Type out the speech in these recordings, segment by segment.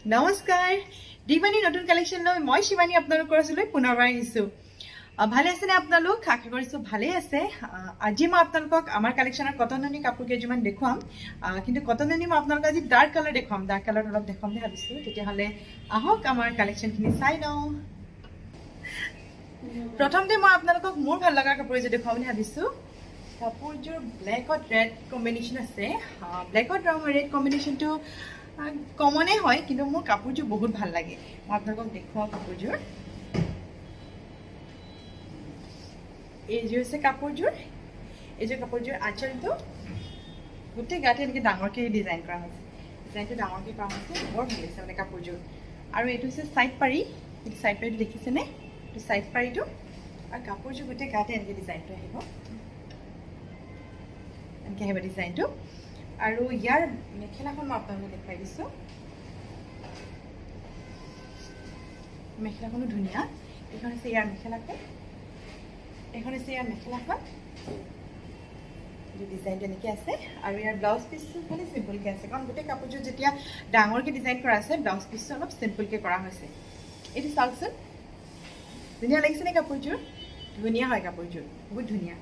নমস্কাৰ দিৱানী নতুন কালেকশ্যন লৈ মই শিৱানী আপোনালোকৰ ওচৰলৈ পুনৰবাৰ আহিছোঁ ভালে আছে নে আপোনালোক আশা কৰিছোঁ ভালে আছে আজি মই আপোনালোকক আমাৰ কালেকশ্যনৰ কটননি কাপোৰ কেইযোৰমান দেখুৱাম কিন্তু কটননি মই আপোনালোকক আজি ডাৰ্ক কালাৰ দেখুৱাম ডাৰ্ক কালাৰ অলপ দেখুৱাম বুলি ভাবিছোঁ তেতিয়াহ'লে আহক আমাৰ কালেকশ্যনখিনি চাই লওঁ প্ৰথমতে মই আপোনালোকক মোৰ ভাল লগা কাপোৰ এযোৰ দেখুৱাম বুলি ভাবিছোঁ কাপোৰযোৰ ব্লেকত ৰেড কম্বিনেশ্যন আছে ব্লেকত ৰেড কম্বিনেশ্যনটো কমনে হয় কিন্তু মোৰ কাপোৰযোৰ বহুত ভাল লাগে মই আপোনালোকক দেখুৱাওঁ কাপোৰযোৰ এইযোৰ হৈছে কাপোৰযোৰ এইযোৰ কাপোৰযোৰ আঁচলটো গোটেই গাতে এনেকৈ ডাঙৰকৈ ডিজাইন কৰা হৈছে ডিজাইনটো ডাঙৰকৈ কৰা হৈছে বৰ ভাল লাগিছে মানে কাপোৰযোৰ আৰু এইটো হৈছে চাইড পাৰি এইটো চাইড পাৰিটো দেখিছেনে এইটো চাইড পাৰিটো আৰু কাপোৰযোৰ গোটেই গাতে এনেকৈ ডিজাইনটো আহিব এনেকৈ আহিব ডিজাইনটো আৰু ইয়াৰ মেখেলাখন মই আপোনালোকক দেখুৱাই দিছোঁ মেখেলাখনো ধুনীয়া এইখন হৈছে ইয়াৰ মেখেলাখন এইখন হৈছে ইয়াৰ মেখেলাখন ডিজাইনটো এনেকৈ আছে আৰু ইয়াৰ ব্লাউজ পিচটো খালি চিম্পলকৈ আছে কাৰণ গোটেই কাপোৰযোৰ যেতিয়া ডাঙৰকৈ ডিজাইন কৰা আছে ব্লাউজ পিচটো অলপ চিম্পলকৈ কৰা হৈছে এইটো চাওকচোন ধুনীয়া লাগিছেনে কাপোৰযোৰ ধুনীয়া হয় কাপোৰযোৰ বহুত ধুনীয়া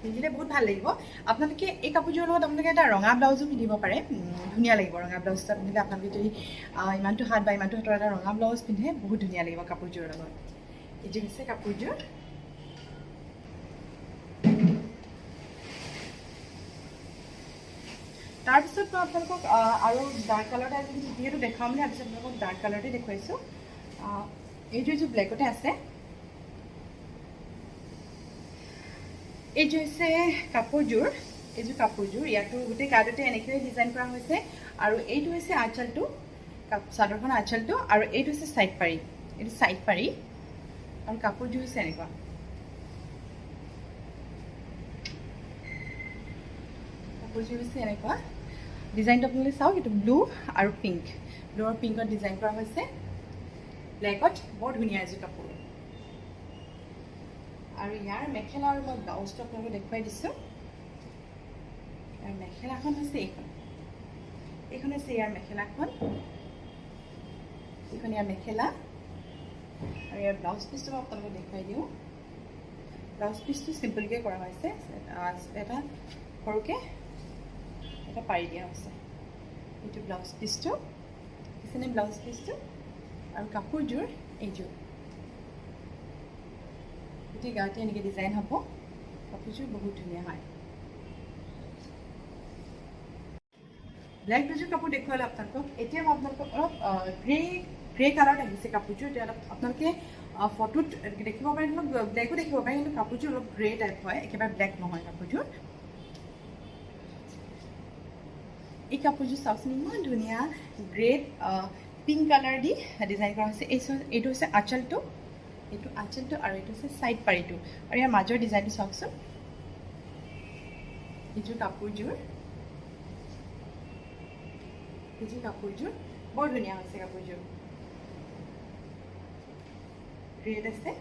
পিন্ধিলে বহুত ভাল লাগিব আপোনালোকে এই কাপোৰযোৰৰ লগত আপোনালোকে এটা ৰঙা ব্লাউজো পিন্ধিব পাৰে ধুনীয়া লাগিব ৰঙা ব্লাউজ এটা পিন্ধিলে আপোনালোকে যদি ইমানটো হাত বা ইমানটো হাতৰ এটা ৰঙা ব্লাউজ পিন্ধে বহুত ধুনীয়া লাগিব কাপোৰযোৰৰ লগত এইযোৰ হৈছে কাপোৰযোৰ তাৰপিছত মই আপোনালোকক আৰু ডাৰ্ক কালাৰতে আজি যিহেতু দেখাম বুলি ভাবিছোঁ আপোনালোকক ডাৰ্ক কালাৰতে দেখুৱাইছোঁ এইযোৰ ব্লেকতে আছে এইযোৰ হৈছে কাপোৰযোৰ এইযোৰ কাপোৰযোৰ ইয়াতো গোটেই গাটোতে এনেকৈ ডিজাইন কৰা হৈছে আৰু এইটো হৈছে আঁচলটো চাদৰখনৰ আঁচলটো আৰু এইটো হৈছে চাইড পাৰি এইটো চাইড পাৰি আৰু কাপোৰযোৰ হৈছে এনেকুৱা কাপোৰযোৰ হৈছে এনেকুৱা ডিজাইনটো আপোনালোকে চাওক এইটো ব্লু আৰু পিংক ব্লু আৰু পিংকত ডিজাইন কৰা হৈছে ব্লেকত বৰ ধুনীয়া এযোৰ কাপোৰ আৰু ইয়াৰ মেখেলা আৰু মই ব্লাউজটো আপোনালোকক দেখুৱাই দিছোঁ আৰু মেখেলাখন হৈছে এইখন হৈছে ইয়াৰ মেখেলাখন এইখন ইয়াৰ মেখেলা আৰু ইয়াৰ ব্লাউজ পিচটো মই আপোনালোকক দেখুৱাই দিওঁ ব্লাউজ পিচটো চিম্পলকৈ কৰা হৈছে এটা সৰুকৈ এটা পাৰি দিয়া হৈছে এইটো ব্লাউজ পিচটো দেখিছেনে ব্লাউজ পিচটো আৰু কাপোৰযোৰ এইযোৰ গোটেই গাতে এনেকৈ ডিজাইন হ'ব কাপোৰযোৰ বহুত ধুনীয়া হয় ব্লেক দুযোৰ কাপোৰ দেখুৱালে আপোনালোকক এতিয়া মই আপোনালোকক অলপ গ্ৰে কালাৰত আহিছে কাপোৰযোৰ এতিয়া অলপ আপোনালোকে ফটোত দেখিব পাৰে অলপ ব্লেকো দেখিব পাৰে কিন্তু কাপোৰযোৰ অলপ গ্ৰে টাইপ হয় একেবাৰে ব্লেক নহয় কাপোৰযোৰ এই কাপোৰযোৰ চাওকচোন ইমান ধুনীয়া গ্ৰেড পিংক কালাৰ দি ডিজাইন কৰা হৈছে এইটো হৈছে আঁচলটো এইটো আঁচলটো আৰু এইটো হৈছে চাইড পাৰিটো আৰু ইয়াৰ মাজৰ ডিজাইনটো চাওকচোন এইযোৰ কাপোৰযোৰ বৰ ধুনীয়া হৈছে কাপোৰযোৰ গ্ৰেড আছে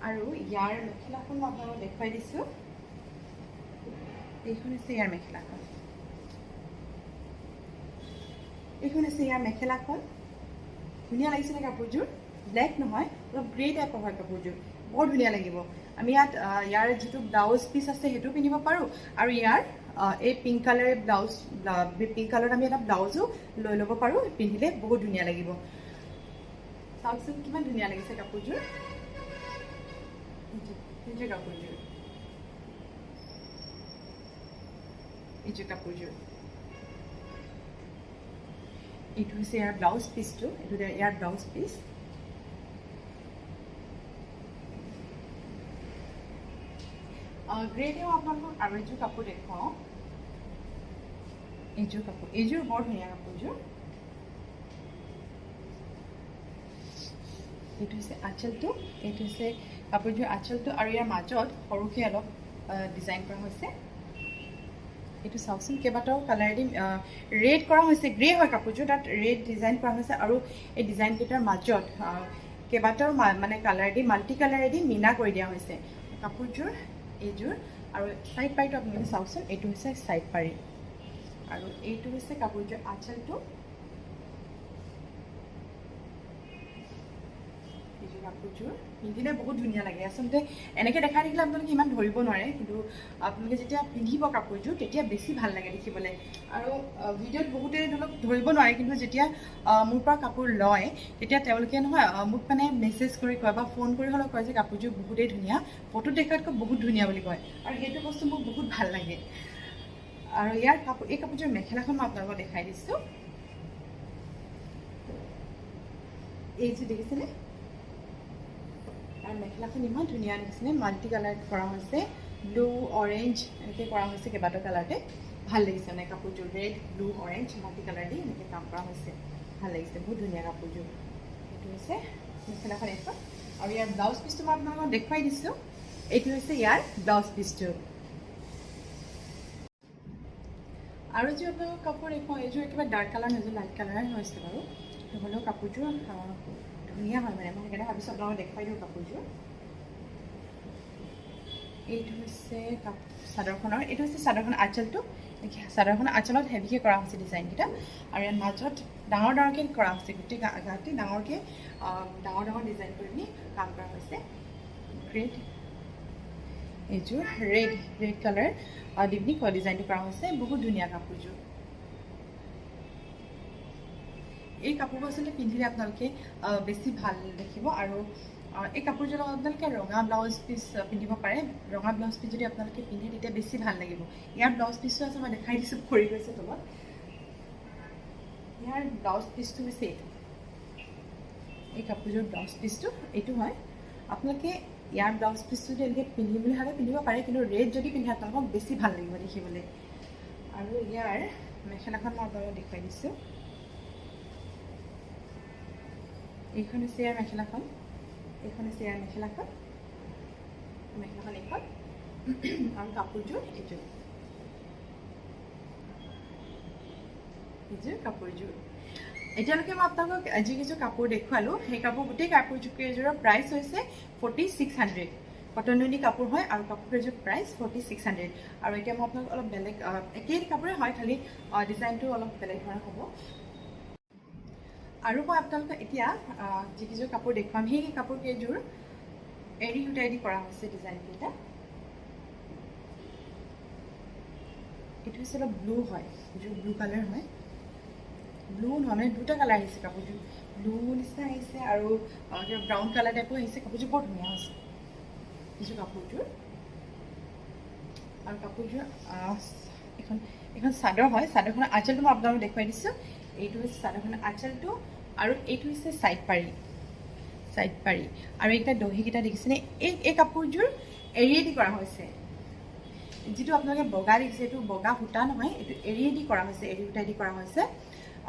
আৰু ইয়াৰ মেখেলাখন মই আপোনালোকক দেখুৱাই দিছোঁ এইখন হৈছে ইয়াৰ মেখেলাখন ধুনীয়া লাগিছেনে কাপোৰযোৰ ব্লেক নহয় অলপ গ্ৰে টাইপৰ হয় কাপোৰযোৰ বৰ ধুনীয়া লাগিব আমি ইয়াৰ যিটো ব্লাউজ পিচ আছে সেইটো পিন্ধিব পাৰোঁ আৰু ইয়াৰ এই পিংক কালাৰ ব্লাউজ পিংক কালাৰত আমি এটা ব্লাউজো লৈ ল'ব পাৰোঁ পিন্ধিলে বহুত ধুনীয়া লাগিব চাওকচোন কিমান ধুনীয়া লাগিছে কাপোৰযোৰ এইযোৰ কাপোৰযোৰ এইটো হৈছে ইয়াৰ ব্লাউজ পিচটো এইটো ইয়াৰ ব্লাউজ পিচ গ্ৰেডেও আপোনালোকক আৰু এযোৰ কাপোৰ দেখুৱাওঁ এইযোৰ বৰ ধুনীয়া কাপোৰযোৰ এইটো হৈছে আঁচলটো এইটো হৈছে কাপোৰযোৰ আঁচলটো আৰু ইয়াৰ মাজত সৰুকৈ অলপ ডিজাইন কৰা হৈছে এইটো চাওকচোন কেইবাটাও কালাৰেদি ৰেড কৰা হৈছে গ্ৰে হয় কাপোৰযোৰ তাত ৰেড ডিজাইন কৰা হৈছে আৰু এই ডিজাইনকেইটাৰ মাজত কেইবাটাও মানে কালাৰেদি মাল্টি কালাৰেদি মিনা কৰি দিয়া হৈছে কাপোৰযোৰ এইযোৰ আৰু সাইড পাৰিটো আপোনালোকে চাওকচোন এইটো হৈছে সাইড পাৰি আৰু এইটো হৈছে কাপোৰযোৰ আঁচলটো এইযোৰ কাপোৰযোৰ পিন্ধিলে বহুত ধুনীয়া লাগে আচলতে এনেকৈ দেখাই থাকিলে আপোনালোকে ইমান ধৰিব নোৱাৰে কিন্তু আপোনালোকে যেতিয়া পিন্ধিব কাপোৰযোৰ তেতিয়া বেছি ভাল লাগে দেখিবলৈ আৰু ভিডিঅ'ত বহুতে ধৰক ধৰিব নোৱাৰে কিন্তু যেতিয়া মোৰ পৰা কাপোৰ লয় তেতিয়া তেওঁলোকে নহয় মোক মানে মেছেজ কৰি কয় বা ফোন কৰি হ'লেও কয় যে কাপোৰযোৰ বহুতেই ধুনীয়া ফটোত দেখাতকৈ বহুত ধুনীয়া বুলি কয় আৰু সেইটো বস্তু মোক বহুত ভাল লাগে আৰু ইয়াৰ এই কাপোৰযোৰ মেখেলাখন মই আপোনালোকক দেখাই দিছোঁ এইযোৰ দেখিছেনে আৰু মেখেলাখন ইমান ধুনীয়া দেখিছেনে মাল্টি কালাৰ কৰা হৈছে ব্লু অৰেঞ্জ এনেকৈ কৰা হৈছে কেইবাটাও কালাৰতে ভাল লাগিছে মানে কাপোৰযোৰ red blue orange multi colour দি এনেকৈ কাম কৰা হৈছে ভাল লাগিছে বহুত ধুনীয়া কাপোৰযোৰ এইটো হৈছে মেখেলাখন এখন আৰু ইয়াৰ ব্লাউজ পিচটো মই আপোনালোকক দেখুৱাই দিছোঁ এইটো হৈছে ইয়াৰ ব্লাউজ পিচটো আৰু যে আপোনালোকৰ কাপোৰ এখন এইযোৰ একেবাৰে ডাৰ্ক কালাৰ নহয় লাইট কালাৰ হৈছে বাৰু হ'লেও কাপোৰযোৰ ধুনীয়া হয় মানে মই সেইকাৰণে ভাবিছোঁ আপোনালোকক দেখুৱাই দিওঁ কাপোৰযোৰ এইটো হৈছে চাদৰখনৰ এইটো হৈছে চাদৰখন আঁচলটো চাদৰখনৰ আঁচলত হেভিকৈ কৰা হৈছে ডিজাইনকেইটা আৰু ইয়াৰ মাজত ডাঙৰ ডাঙৰকৈ কৰা হৈছে গোটেই গাঁঠি ডাঙৰকৈ ডাঙৰ ডাঙৰ ডিজাইন কৰি পিনি কাম কৰা হৈছে ৰেড এইযোৰ ৰেড কালাৰ দি পিনি ডিজাইনটো কৰা হৈছে বহুত ধুনীয়া কাপোৰযোৰ এই কাপোৰবোৰ আচলতে পিন্ধিলে আপোনালোকে বেছি ভাল দেখিব আৰু এই কাপোৰযোৰ লগত আপোনালোকে ৰঙা ব্লাউজ পিচ পিন্ধিব পাৰে ৰঙা ব্লাউজ পিচ যদি আপোনালোকে পিন্ধে তেতিয়া বেছি ভাল লাগিব ইয়াৰ ব্লাউজ পিচটো আছে মই দেখাই দিছোঁ পৰি গৈছে তলত ইয়াৰ ব্লাউজ পিচটো হৈছে এইটো এই কাপোৰযোৰ ব্লাউজ পিচটো এইটো হয় আপোনালোকে ইয়াৰ ব্লাউজ পিচটো যদি এনেকৈ পিন্ধিম বুলি হ'লে পিন্ধিব পাৰে কিন্তু ৰেড যদি পিন্ধে আপোনালোকক বেছি ভাল লাগিব দেখিবলৈ আৰু ইয়াৰ মেখেলাখন মই আপোনালোকক দেখুৱাই দিছোঁ এইখন হৈছে ইয়াৰ মেখেলাখন এইখন হৈছে ইয়াৰ মেখেলাখন এইখন আৰু কাপোৰযোৰ এইযোৰ কাপোৰযোৰ এতিয়ালৈকে মই আপোনালোকক যিকেইযোৰ কাপোৰ দেখুৱালোঁ সেই গোটেই কাপোৰকেইযোৰৰ প্ৰাইচ হৈছে 4600 কটন নুনি কাপোৰ হয় আৰু কাপোৰকেইযোৰ প্ৰাইচ 4600 আৰু এতিয়া মই আপোনালোকক অলপ বেলেগ একেই কাপোৰে হয় খালি ডিজাইনটো অলপ বেলেগ ধৰণৰ হ'ব আৰু মই আপোনালোকক এতিয়া যিকেইযোৰ কাপোৰ দেখুৱাম সেই কাপোৰকেইযোৰ এৰি সূতাই দি কৰা হৈছে ডিজাইনকেইটা এইটো হৈছে অলপ ব্লু হয় এইযোৰ ব্লু কালাৰ হয় ব্লু নহয় দুটা কালাৰ আহিছে কাপোৰযোৰ ব্লু নিচিনা আহিছে আৰু ব্ৰাউন কালাৰ টাইপো আহিছে কাপোৰযোৰ বৰ ধুনীয়া হৈছে এইযোৰ কাপোৰযোৰ আৰু কাপোৰযোৰ এখন চাদৰ হয় চাদৰখনৰ আঁচলটো মই আপোনালোকক দেখুৱাই দিছোঁ এইটো হৈছে চাদৰখনৰ আঁচলটো আৰু এইটো হৈছে চাইড পাৰি আৰু এইকেইটা দহিকেইটা দেখিছেনে এই কাপোৰযোৰ এৰিয়েদি কৰা হৈছে যিটো আপোনালোকে বগা দেখিছে এইটো বগা সূতা নহয় এইটো এৰিয়েদি কৰা হৈছে এৰি সূতাই দি কৰা হৈছে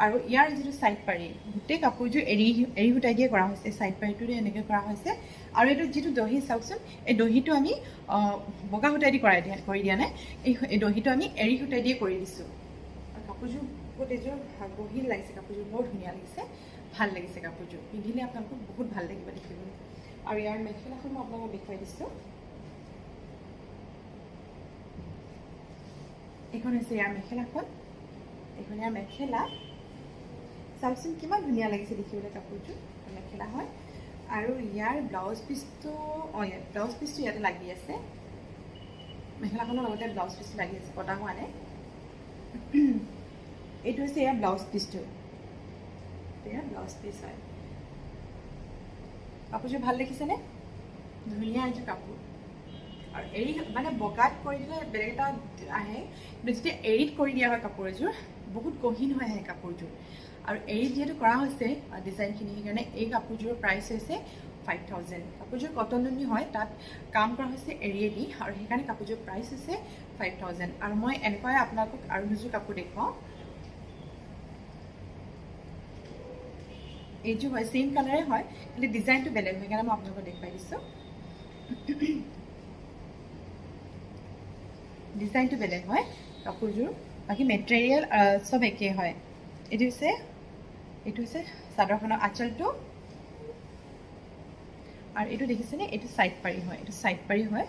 আৰু ইয়াৰ যিটো চাইড পাৰি গোটেই কাপোৰযোৰ এৰি সূতাই দিয়ে কৰা হৈছে চাইড পাৰিটোৰে এনেকৈ কৰা হৈছে আৰু এইটো যিটো দহি চাওকচোন এই দহিটো আমি বগা সূতাই দি কৰি দিয়া নাই এই দহিটো আমি এৰি সূতাই দিয়ে কৰি দিছোঁ আৰু কাপোৰযোৰ বহুত এইযোৰ গহীন লাগিছে কাপোৰযোৰ বৰ ধুনীয়া লাগিছে ভাল লাগিছে কাপোৰযোৰ পিন্ধিলে আপোনালোকক বহুত ভাল লাগিব দেখিবলৈ আৰু ইয়াৰ মেখেলাখন মই আপোনালোকক দেখুৱাই দিছোঁ এইখন হৈছে ইয়াৰ মেখেলাখন এইখন ইয়াৰ মেখেলা চাওকচোন কিমান ধুনীয়া লাগিছে দেখিবলৈ কাপোৰযোৰ মেখেলা হয় আৰু ইয়াৰ ব্লাউজ পিচটো ইয়াতে লাগি আছে মেখেলাখনৰ লগতে ব্লাউজ পিচটো লাগি আছে কটা হোৱা নাই এইটো হৈছে ইয়াৰ ব্লাউজ পিচটো ইয়াৰ ব্লাউজ পিচ হয় কাপোৰযোৰ ভাল দেখিছেনে ধুনীয়া এযোৰ কাপোৰ আৰু এৰি মানে বগাত কৰি দিলে বেলেগ এটা আহে কিন্তু যেতিয়া এৰিত কৰি দিয়া হয় কাপোৰ এযোৰ বহুত গহীন হৈ আহে কাপোৰযোৰ আৰু এৰিত যিহেতু কৰা হৈছে ডিজাইনখিনি সেইকাৰণে এই কাপোৰযোৰৰ প্ৰাইচ হৈছে 5000 কাপোৰযোৰ কটন নুনি হয় তাত কাম কৰা হৈছে এৰিয়েদি আৰু সেইকাৰণে কাপোৰযোৰ প্ৰাইচ হৈছে 5000 আৰু মই এনেকুৱাই আপোনালোকক আৰু দুযোৰ কাপোৰ দেখুৱাওঁ এইযোৰ হয় সেম কালাৰে হয় কিন্তু ডিজাইনটো বেলেগ হয় সেইকাৰণে মই আপোনালোকক দেখুৱাই দিছোঁ ডিজাইনটো বেলেগ হয় কাপোৰযোৰ বাকী মেটেৰিয়েল সব একেই হয় এইটো হৈছে চাদৰখনৰ আঁচলটো আৰু এইটো দেখিছেনে এইটো চাইড পাৰি হয়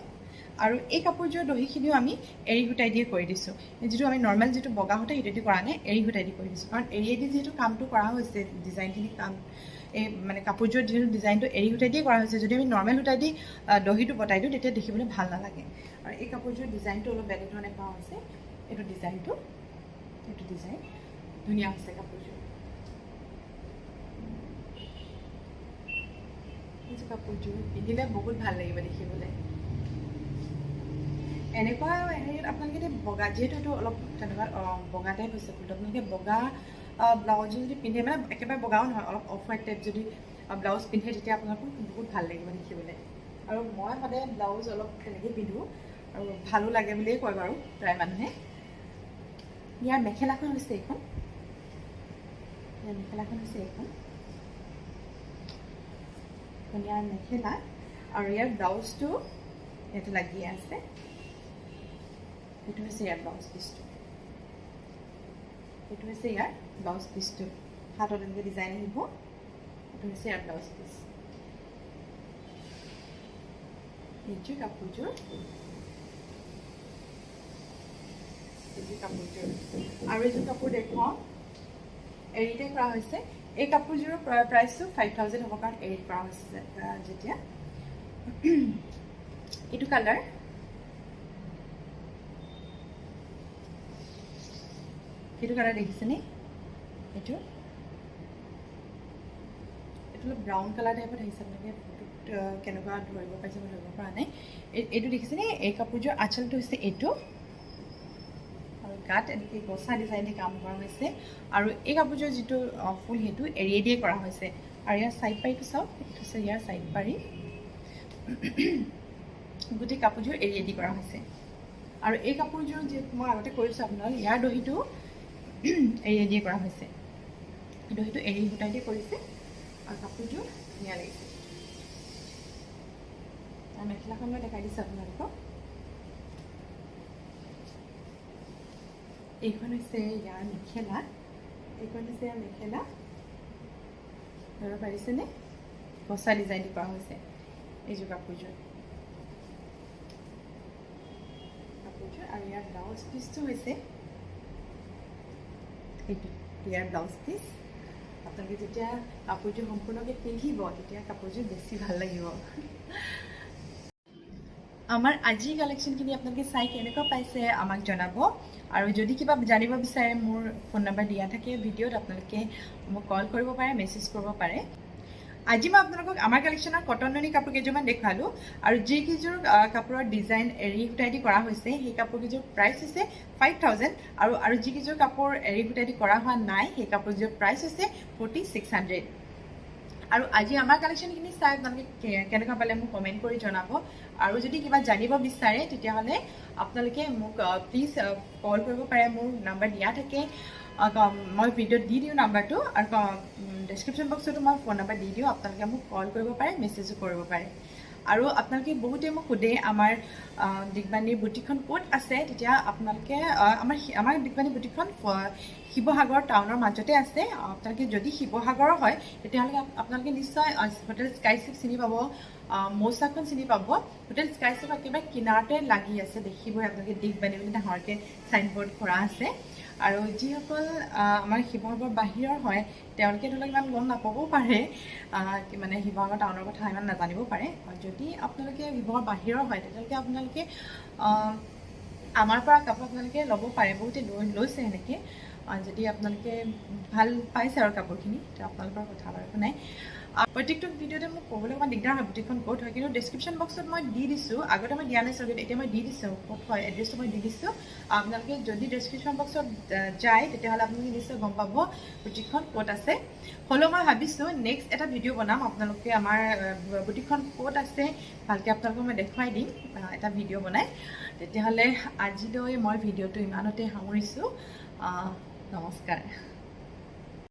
আৰু এই কাপোৰযোৰ দহিখিনিও আমি এৰি সূতাই দিয়ে কৰি দিছোঁ যিটো আমি নৰ্মেল যিটো বগা সূতা সেইটো দি কৰা নাই এৰি সূতাই দি কৰি দিছোঁ কাৰণ এৰিয়েদি যিহেতু কামটো কৰা হৈছে ডিজাইনখিনি কাম এই মানে কাপোৰযোৰ যিহেতু ডিজাইনটো এৰি সূতাই দিয়ে কৰা হৈছে যদি আমি নৰ্মেল সূতাই দি দহিটো বটাই দিওঁ তেতিয়া দেখিবলৈ ভাল নালাগে আৰু এই কাপোৰযোৰ ডিজাইনটো অলপ বেলেগ ধৰণে কৰা হৈছে এইটো ডিজাইন ধুনীয়া হৈছে কাপোৰযোৰ এইযোৰ কাপোৰযোৰ পিন্ধিলে বহুত ভাল লাগিব দেখিবলৈ এনেকুৱা হেৰিত আপোনালোকে বগা যিহেতু এইটো অলপ তেনেকুৱা বগা টাইপ হৈছে ফুলটো আপোনালোকে বগা ব্লাউজ যদি পিন্ধে মানে একেবাৰে বগাও নহয় অলপ অফ হোৱাইট টাইপ যদি ব্লাউজ পিন্ধে তেতিয়া আপোনালোকৰ বহুত ভাল লাগিব দেখিবলৈ আৰু মই সদায় ব্লাউজ অলপ তেনেকৈ পিন্ধোঁ আৰু ভালো লাগে বুলিয়ে কয় বাৰু প্ৰায় মানুহে ইয়াৰ মেখেলাখন হৈছে এইখন ইয়াৰ মেখেলা আৰু ইয়াৰ ব্লাউজটো ইয়াতে লাগি আছে এইটো হৈছে ইয়াৰ ব্লাউজ পিচটো হাতত এনেকৈ ডিজাইন আহিব এইটো হৈছে ইয়াৰ ব্লাউজ পিচ এইযোৰ কাপোৰযোৰ আৰু এইযোৰ কাপোৰ দেখুৱাওঁ এৰিতে কৰা হৈছে এই কাপোৰযোৰৰ প্ৰাইচটো 5,000 হ'ব কাৰণ এৰিত কৰা হৈছে যেতিয়া এইটো কালাৰ দেখিছেনে এইটো অলপ ব্ৰাউন কালাৰ টাইপত আহিছে আপোনালোকে ফটোত কেনেকুৱা ধৰিব পাৰিছে মই ধৰিব পৰা নাই এইটো দেখিছেনে এই কাপোৰযোৰ আঁচলটো হৈছে এইটো আৰু গাত এনেকৈ গছা ডিজাইন দি কাম কৰা হৈছে আৰু এই কাপোৰযোৰ যিটো ফুল সেইটো এৰিয়ে দিয়ে কৰা হৈছে আৰু ইয়াৰ ছাইড পাৰিটো চাওক এইটো হৈছে ইয়াৰ ছাইড পাৰি গোটেই কাপোৰযোৰ এৰিয়ে দি কৰা হৈছে আৰু এই কাপোৰযোৰ যিহেতু মই আগতে কৰিছোঁ আপোনালোক ইয়াৰ দহিটো এৰিয়ে দিয়ে কৰা হৈছে দহিটো এৰি সূতাই দিয়ে কৰিছে আৰু কাপোৰযোৰ ধুনীয়া লাগিছে আৰু মেখেলাখন মই দেখাই দিছোঁ আপোনালোকক এইখন হৈছে ইয়াৰ মেখেলা ধৰিব পাৰিছেনে গছা ডিজাইন দি কৰা হৈছে এইযোৰ কাপোৰযোৰ আৰু ইয়াৰ ব্লাউজ পিচটো হৈছে এইটো ইয়াৰ ব্লাউজ পিচ আপোনালোকে যেতিয়া কাপোৰযোৰ সম্পূৰ্ণকৈ পিন্ধিব তেতিয়া কাপোৰযোৰ বেছি ভাল লাগিব আমাৰ আজিৰ কালেকশ্যনখিনি আপোনালোকে চাই কেনেকুৱা পাইছে আমাক জনাব আৰু যদি কিবা জানিব বিচাৰে মোৰ ফোন নম্বৰ দিয়া থাকে ভিডিঅ'ত আপোনালোকে মোক কল কৰিব পাৰে মেছেজ কৰিব পাৰে আজি মই আপোনালোকক আমাৰ কালেকশ্যনৰ কটন নুনি কাপোৰ কেইযোৰমান দেখুৱালোঁ আৰু যিকেইযোৰ কাপোৰৰ ডিজাইন এৰি সূতাই দি কৰা হৈছে সেই কাপোৰকেইযোৰ প্ৰাইচ হৈছে 5,000 আৰু যিকেইযোৰ কাপোৰ এৰি সূতাই দি কৰা হোৱা নাই সেই কাপোৰযোৰ প্ৰাইচ হৈছে 4,600 আৰু আজি আমাৰ কালেকশ্যনখিনি চাই আপোনালোকে কেনেকুৱা পালে মোক কমেণ্ট কৰি জনাব আৰু যদি কিবা জানিব বিচাৰে তেতিয়াহ'লে আপোনালোকে মোক প্লিজ কল কৰিব পাৰে মোৰ নম্বৰ দিয়া থাকে মই ভিডিঅ'ত দি দিওঁ নাম্বাৰটো আৰু ডেছক্ৰিপশ্যন বক্সতো মই ফোন নম্বৰ দি দিওঁ আপোনালোকে মোক কল কৰিব পাৰে মেছেজো কৰিব পাৰে আৰু আপোনালোকে বহুতে মোক সোধে আমাৰ দিগবাণীৰ বুটিকখন ক'ত আছে তেতিয়া আপোনালোকে আমাৰ দিগবাণী বুটিকখন শিৱসাগৰ টাউনৰ মাজতে আছে আপোনালোকে যদি শিৱসাগৰৰ হয় তেতিয়াহ'লে আপোনালোকে নিশ্চয় হোটেল স্কাইশ্বিপ চিনি পাব মৌচাকখন চিনি পাব হোটেল স্কাইশ্বিপ একেবাৰে কিনাৰতে লাগি আছে দেখিবই আপোনালোকে দিগবাণী বুলি ডাঙৰকৈ চাইনবোৰ্ড কৰা আছে আৰু যিসকল আমাৰ শিৱসাগৰ বাহিৰৰ হয় তেওঁলোকে ধৰি লওক ইমান গম নাপাবও পাৰে মানে শিৱসাগৰ টাউনৰ কথা ইমান নাজানিব পাৰে যদি আপোনালোকে শিৱসাগৰ বাহিৰৰ হয় তেতিয়াহ'লে আপোনালোকে আমাৰ পৰা কাপোৰ আপোনালোকে ল'ব পাৰে বহুতে লৈছে সেনেকৈ যদি আপোনালোকে ভাল পাইছে আৰু কাপোৰখিনি তেতিয়া আপোনালোকৰ কথা বাৰু একো নাই প্ৰত্যেকটো ভিডিঅ'তে মোক ক'বলৈ অকণমান দিগদাৰ হয় বুটিকখন ক'ত হয় কিন্তু ডেছক্ৰিপশ্যন বক্সত মই দি দিছোঁ আগতে মই দিয়া নাছিলোঁ এতিয়া মই দি দিছোঁ ক'ত হয় এড্ৰেছটো মই দি দিছোঁ আপোনালোকে যদি ডেছক্ৰিপশ্যন বক্সত যায় তেতিয়াহ'লে আপোনালোকে নিশ্চয় গম পাব বুটিকখন ক'ত আছে হ'লেও মই ভাবিছোঁ নেক্সট এটা ভিডিঅ' বনাম আপোনালোকে আমাৰ বুটিকখন ক'ত আছে ভালকৈ আপোনালোকক মই দেখুৱাই দিম এটা ভিডিঅ' বনাই তেতিয়াহ'লে আজিলৈ মই ভিডিঅ'টো ইমানতে সামৰিছোঁ নমস্কাৰ